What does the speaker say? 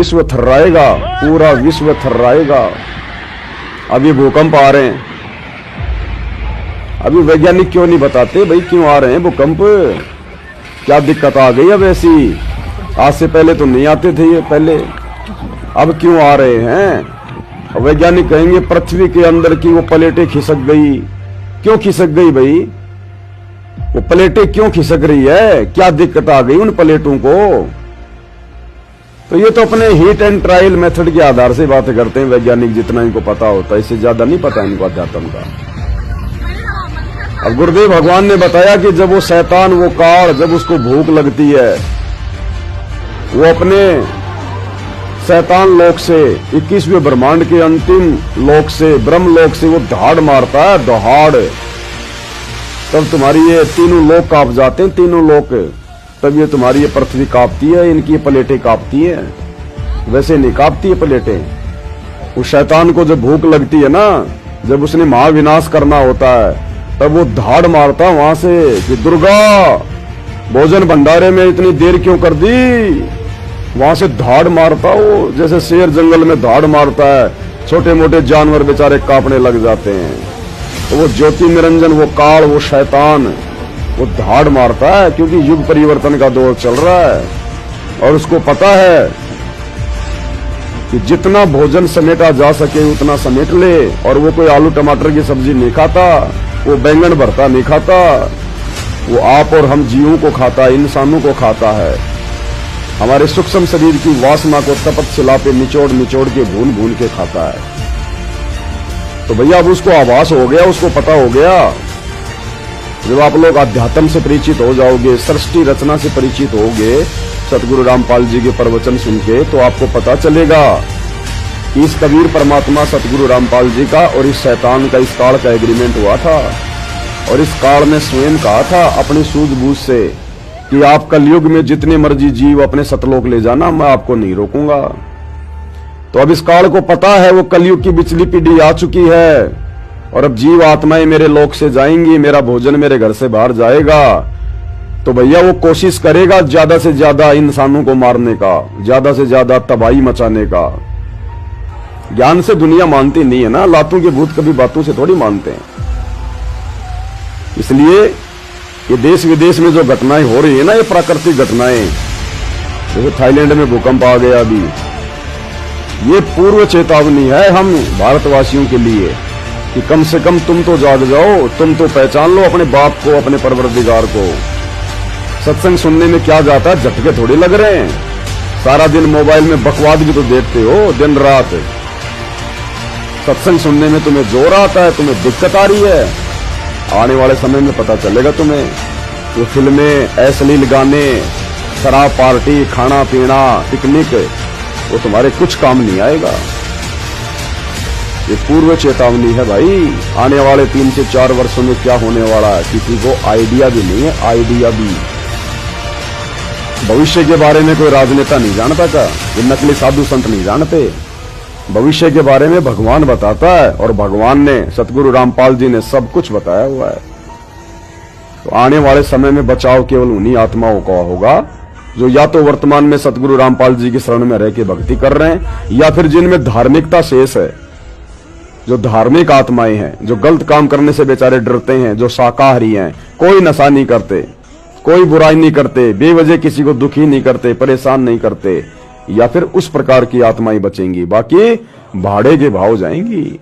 विश्व थर्राएगा, पूरा विश्व थर्राएगा। अब ये भूकंप आ रहे हैं, अभी वैज्ञानिक क्यों नहीं बताते भाई क्यों आ रहे हैं भूकंप, क्या दिक्कत आ गई अब ऐसी? आज से पहले तो नहीं आते थे ये पहले, अब क्यों आ रहे हैं? वैज्ञानिक कहेंगे पृथ्वी के अंदर की वो प्लेटें खिसक गई। क्यों खिसक गई भाई? वो प्लेटें क्यों खिसक रही है? क्या दिक्कत आ गई उन प्लेटों को? तो ये तो अपने हीट एंड ट्रायल मेथड के आधार से बातें करते हैं वैज्ञानिक, जितना इनको पता होता है, इससे ज्यादा नहीं पता इनको अध्यात्म का। अब गुरुदेव भगवान ने बताया कि जब वो शैतान, वो काल, जब उसको भूख लगती है, वो अपने शैतान लोक से, 21वें ब्रह्मांड के अंतिम लोक से, ब्रह्म लोक से वो दहाड़ मारता है, दहाड़। तब तुम्हारी ये तीनों लोक कांप जाते हैं, तीनों लोक। तब ये तुम्हारी ये पृथ्वी कांपती है, इनकी ये प्लेटें कांपती है। वैसे नहीं कांपती है प्लेटें। उस शैतान को जब भूख लगती है ना, जब उसने महाविनाश करना होता है, तब वो धाड़ मारता वहां से कि दुर्गा भोजन भंडारे में इतनी देर क्यों कर दी। वहां से धाड़ मारता वो, जैसे शेर जंगल में धाड़ मारता है, छोटे मोटे जानवर बेचारे कांपने लग जाते हैं। तो वो ज्योति निरंजन, वो काल, वो शैतान, वो धाड़ मारता है, क्योंकि युग परिवर्तन का दौर चल रहा है और उसको पता है कि जितना भोजन समेटा जा सके उतना समेट ले। और वो कोई आलू टमाटर की सब्जी नहीं खाता, वो बैंगन भरता नहीं खाता, वो आप और हम जीवों को खाता है, इंसानों को खाता है। हमारे सूक्ष्म शरीर की वासना को तपत शिला पे निचोड़ निचोड़ के भून भून के खाता है। तो भैया अब उसको आभास हो गया, उसको पता हो गया। जब आप लोग अध्यात्म से परिचित हो जाओगे, सृष्टि रचना से परिचित होगे, सतगुरु रामपाल जी के प्रवचन सुन के, तो आपको पता चलेगा कि इस कबीर परमात्मा सतगुरु रामपाल जी का और इस शैतान का, इस काल का एग्रीमेंट हुआ था। और इस काल ने स्वयं कहा था अपनी सूझबूझ से कि आप कलयुग में जितने मर्जी जीव अपने सतलोक ले जाना, मैं आपको नहीं रोकूंगा। तो अब इस काल को पता है वो कलयुग की बिचली पीढ़ी आ चुकी है और अब जीव आत्माएं मेरे लोक से जाएंगी, मेरा भोजन मेरे घर से बाहर जाएगा। तो भैया वो कोशिश करेगा ज्यादा से ज्यादा इंसानों को मारने का, ज्यादा से ज्यादा तबाही मचाने का। ज्ञान से दुनिया मानती नहीं है ना, लातों के भूत कभी बातों से थोड़ी मानते हैं। इसलिए ये देश विदेश में जो घटनाएं हो रही है ना, ये प्राकृतिक घटनाएं, जैसे थाईलैंड में भूकंप आ गया अभी, ये पूर्व चेतावनी है हम भारतवासियों के लिए कि कम से कम तुम तो जाग जाओ, तुम तो पहचान लो अपने बाप को, अपने परवरदिगार को। सत्संग सुनने में क्या जाता है, झटके थोड़े लग रहे हैं। सारा दिन मोबाइल में बकवाद भी तो देखते हो दिन रात। सत्संग सुनने में तुम्हें जोर आता है, तुम्हें दिक्कत आ रही है। आने वाले समय में पता चलेगा तुम्हें। वो फिल्में, अश्लील गाने, शराब पार्टी, खाना पीना, पिकनिक, वो तुम्हारे कुछ काम नहीं आएगा। ये पूर्व चेतावनी है भाई। आने वाले 3 से 4 वर्षों में क्या होने वाला है किसी को आइडिया भी नहीं है, आइडिया भी। भविष्य के बारे में कोई राजनेता नहीं जानता क्या? ये नकली साधु संत नहीं जानते। भविष्य के बारे में भगवान बताता है और भगवान ने, सतगुरु रामपाल जी ने सब कुछ बताया हुआ है। तो आने वाले समय में बचाव केवल उन्हीं आत्माओं का होगा जो या तो वर्तमान में सतगुरु रामपाल जी की शरण में रह के भक्ति कर रहे हैं, या फिर जिनमें धार्मिकता शेष है, जो धार्मिक आत्माएं हैं, जो गलत काम करने से बेचारे डरते हैं, जो शाकाहारी हैं, कोई नशा नहीं करते, कोई बुराई नहीं करते, बेवजह किसी को दुखी नहीं करते, परेशान नहीं करते, या फिर उस प्रकार की आत्माएं बचेंगी। बाकी भाड़े के भाव जाएंगी।